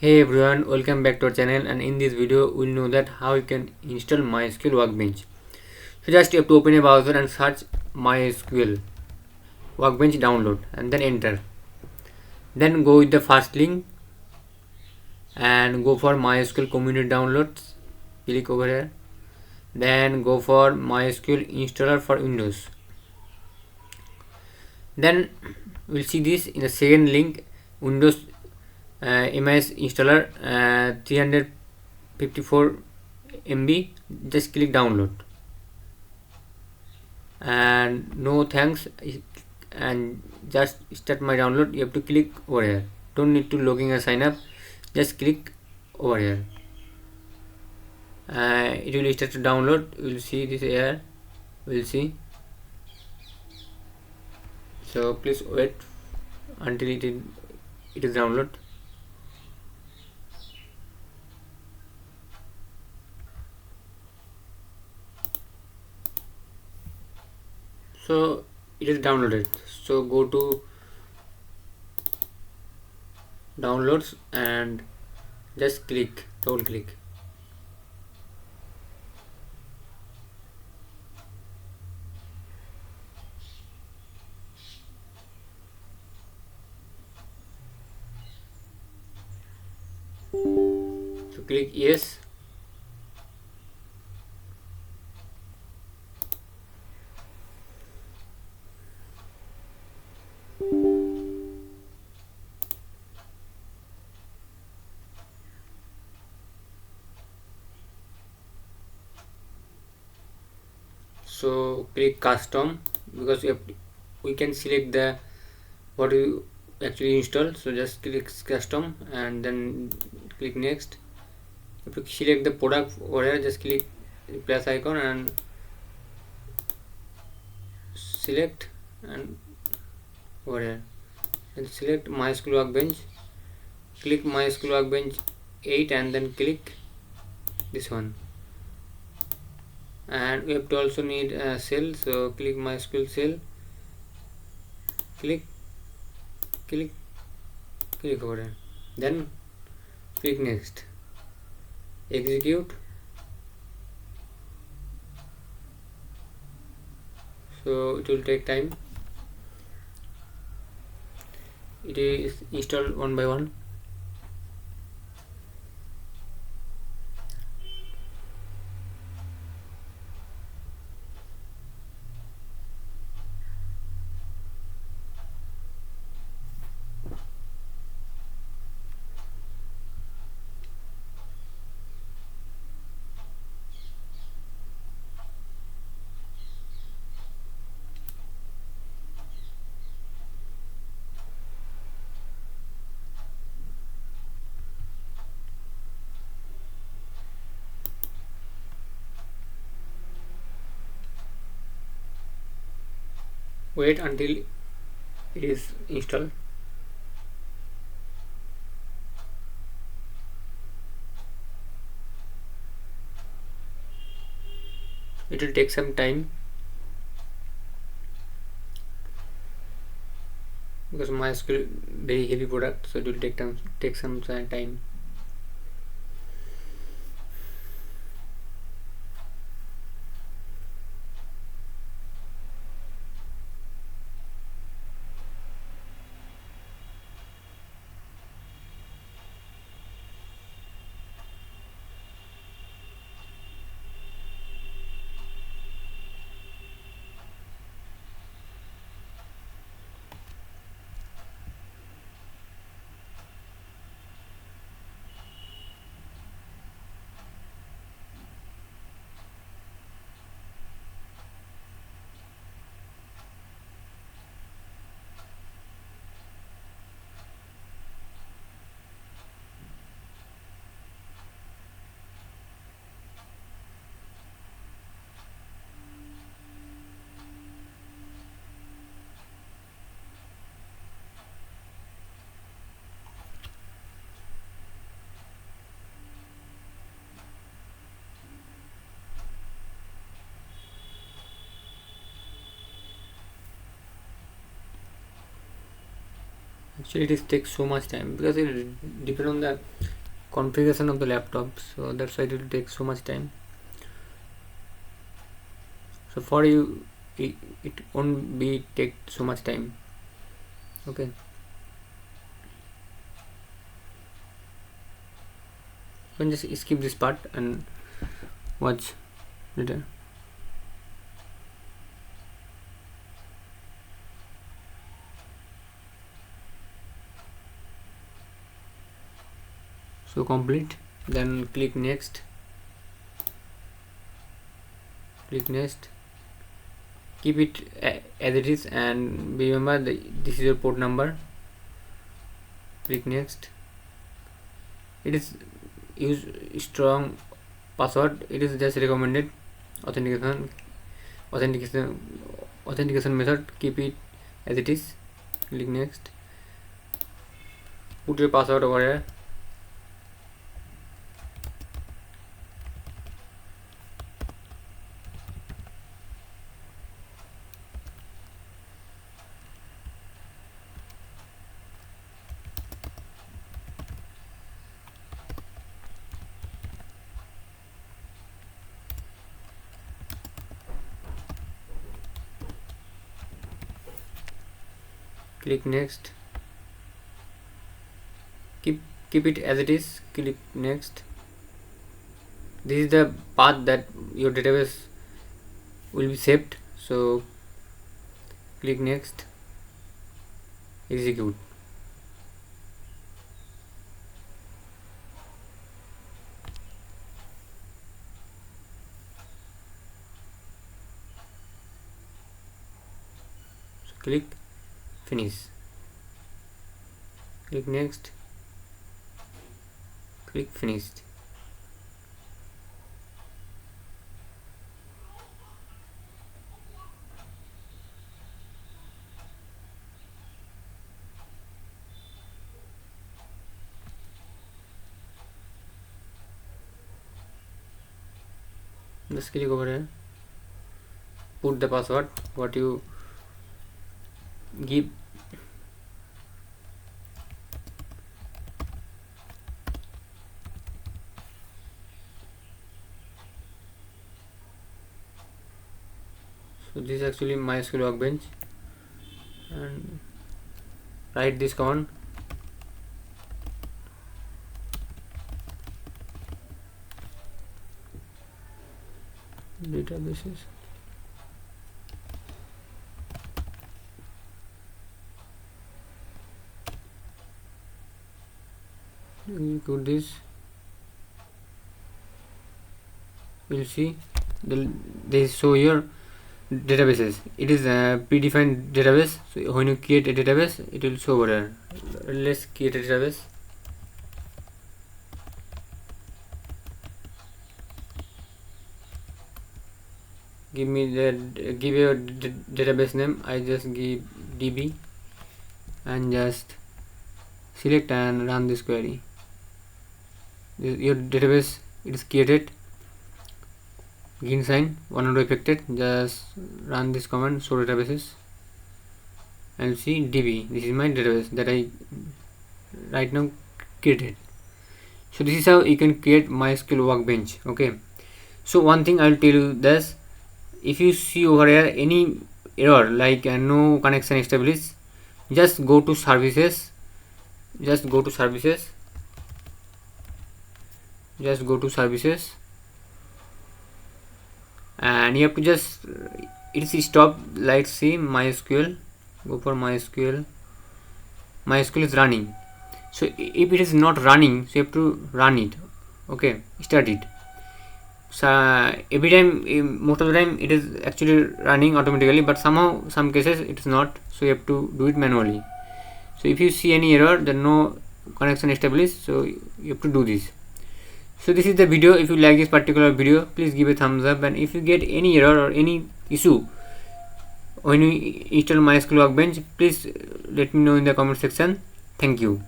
Hey everyone, welcome back to our channel, and in this video we'll know that how you can install MySQL Workbench. So just you have to open a browser and search MySQL Workbench download and then enter. Then go with the first link and go for MySQL community downloads. Click over here. Then go for MySQL installer for Windows. Then we'll see this in the second link, Windows MS installer 354 MB. Just click download and no thanks, and just start my download. You have to click over here, don't need to login or sign up, just click over here. It will start to download. We'll see this here, we'll see. So please wait until it is download. So it is downloaded. So go to downloads and just double click. So click yes. So click custom, because we can select the what you actually install. So just click custom and then click next. If you select the product over here, just click plus icon and select, and over here and select MySQL Workbench. Click MySQL Workbench 8 and then click this one. And we have to also need a cell, so click MySQL cell, click over there, then click next, execute. So it will take time. It is installed one by one. Wait until it is installed. It will take some time because MySQL very heavy product, so it will take some time. Actually, it takes so much time because it depends on the configuration of the laptop, so that's why it will take so much time. So for you it won't be take so much time. Okay, you can just skip this part and watch later. So complete, then click next, keep it as it is, and remember this is your port number. Click next. It is use strong password, it is just recommended authentication method. Keep it as it is. Click next, put your password over here. Click next, keep it as it is. Click next. This is the path that your database will be saved, so click next, execute. So click finish. Click next, click finished. Just click over here, put the password what you give. So this is actually MySQL Workbench, and write this command. Databases, execute this. You'll see they show your databases. It is a predefined database, so when you create a database it will show over there. Let's create a database. Give your database name. I just give db and just select and run this query. Your database it is created, green sign, 100 affected. Just run this command, show databases, and see db. This is my database that I right now created. So this is how you can create MySQL Workbench. Okay, so one thing I'll tell you this: if you see over here any error like no connection established, just go to services, and you have to just it's stop. Let's see MySQL, go for MySQL is running. So if it is not running, so you have to run it. Okay, start it. So every time, most of the time it is actually running automatically, but somehow some cases it is not, so you have to do it manually. So if you see any error, then no connection established, so you have to do this. So this is the video. If you like this particular video, please give a thumbs up, and if you get any error or any issue when you install MySQL Workbench, please let me know in the comment section. Thank you.